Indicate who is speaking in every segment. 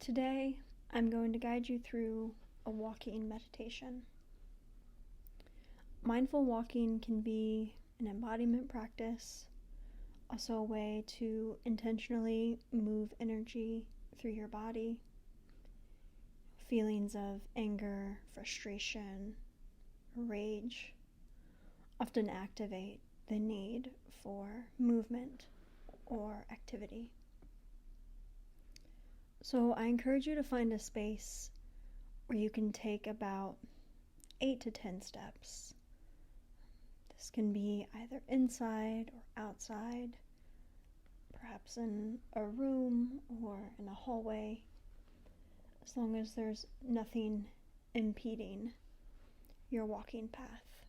Speaker 1: Today, I'm going to guide you through a walking meditation. Mindful walking can be an embodiment practice, also a way to intentionally move energy through your body. Feelings of anger, frustration, rage often activate the need for movement or activity. So I encourage you to find a space where you can take about 8 to 10 steps. This can be either inside or outside, perhaps in a room or in a hallway, as long as there's nothing impeding your walking path.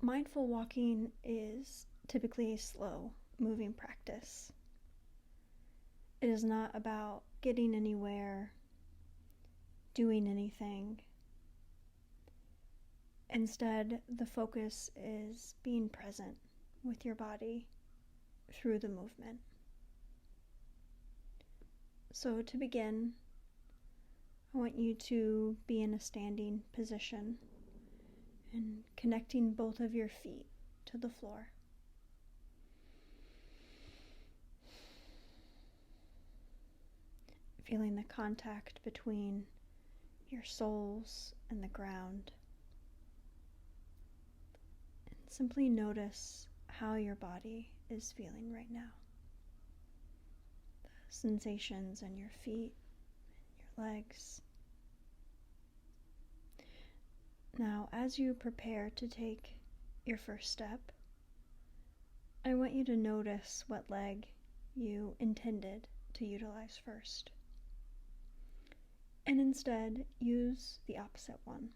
Speaker 1: Mindful walking is typically a slow moving practice. It is not about getting anywhere, doing anything. Instead, the focus is being present with your body through the movement. So to begin, I want you to be in a standing position and connecting both of your feet to the floor. Feeling the contact between your soles and the ground. And simply notice how your body is feeling right now. The sensations in your feet, your legs. Now, as you prepare to take your first step, I want you to notice what leg you intended to utilize first, and instead use the opposite one.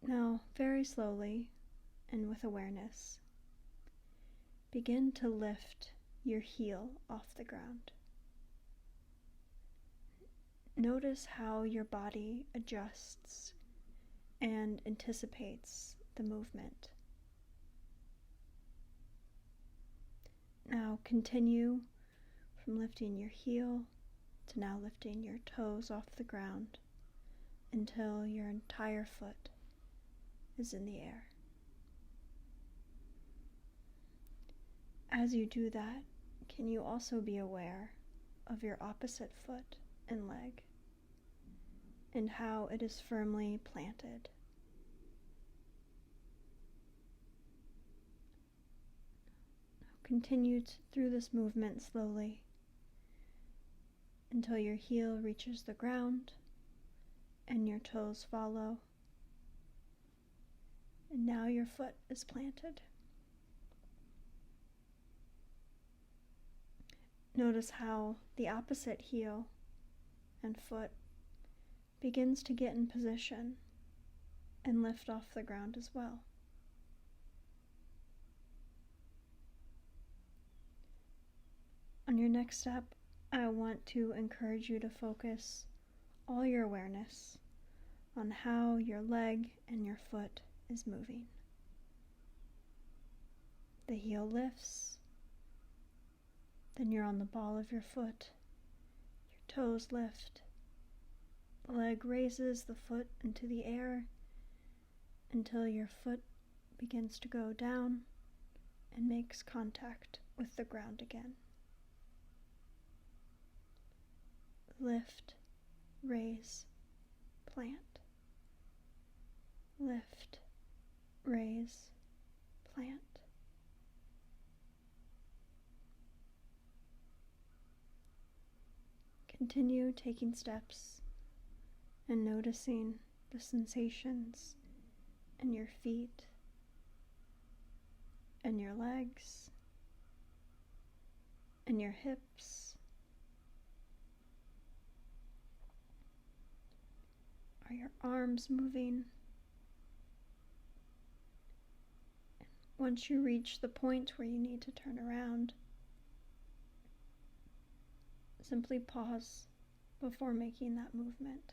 Speaker 1: Now, very slowly and with awareness, begin to lift your heel off the ground. Notice how your body adjusts and anticipates the movement. Now continue from lifting your heel to now lifting your toes off the ground until your entire foot is in the air. As you do that, can you also be aware of your opposite foot and leg and how it is firmly planted? Continue through this movement slowly until your heel reaches the ground and your toes follow. And now your foot is planted. Notice how the opposite heel and foot begins to get in position and lift off the ground as well. On your next step, I want to encourage you to focus all your awareness on how your leg and your foot is moving. The heel lifts, then you're on the ball of your foot. Your toes lift. The leg raises the foot into the air until your foot begins to go down and makes contact with the ground again. Lift, raise, plant. Lift, raise, plant. Continue taking steps and noticing the sensations in your feet and your legs and your hips. Are your arms moving? Once you reach the point where you need to turn around, simply pause before making that movement.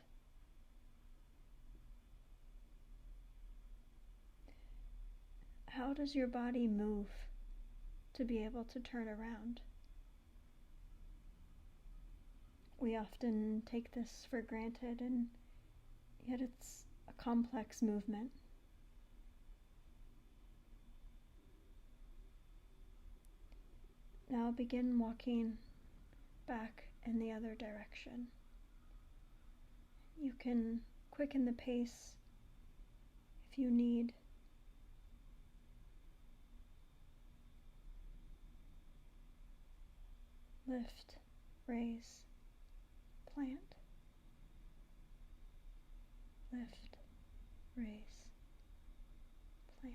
Speaker 1: How does your body move to be able to turn around? We often take this for granted, and yet it's a complex movement. Now begin walking back in the other direction. You can quicken the pace if you need. Lift, raise, plant. Lift, raise, plant.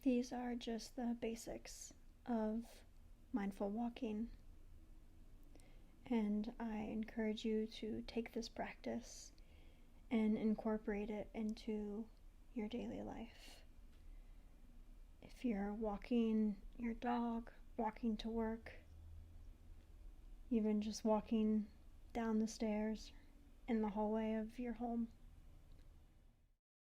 Speaker 1: These are just the basics of mindful walking, and I encourage you to take this practice and incorporate it into your daily life. If you're walking your dog, walking to work, even just walking down the stairs in the hallway of your home,